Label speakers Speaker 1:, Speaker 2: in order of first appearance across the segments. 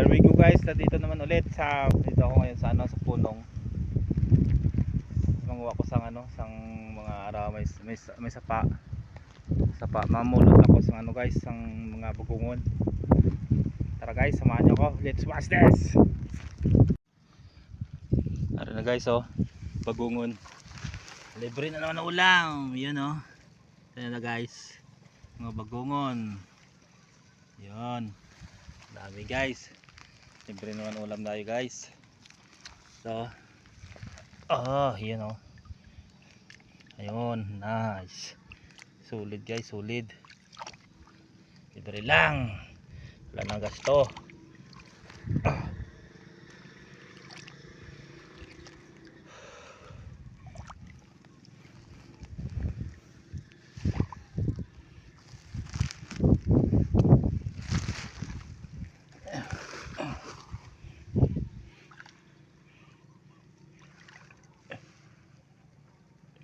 Speaker 1: There we go guys, dito naman ulit dito ako ngayon sa sa punong. Manguha ko sang mga araw may sapa. Mamulot ako sang guys, sang mga bagungon. Tara guys, samahan niyo ako. Let's watch this. Tara na guys, bagungon. Libre na naman ang ulam. Yan Ayan na guys. Mga bagungon. Yan. Dami guys. Libre naman ulam tayo guys. So, yan ayun, nice. Solid guys, solid. Libre lang. Wala nang gasto.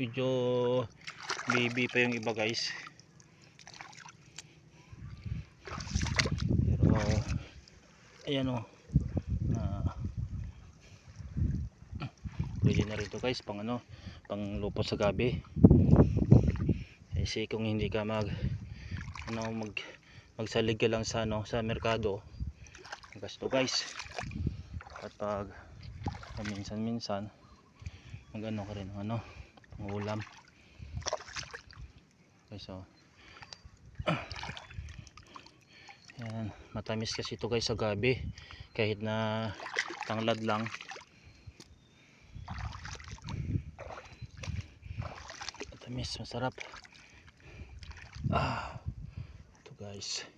Speaker 1: Medyo baby pa yung iba guys, pero ayan na pwede na rito guys pang lupot sa gabi. Kasi kung hindi ka magsalig ka lang sa sa merkado, gasto guys. At pag minsan ka rin ulam guys. Yan, matamis kasi ito guys sa gabi, kahit na tanglad lang. Matamis, masarap. Ito guys.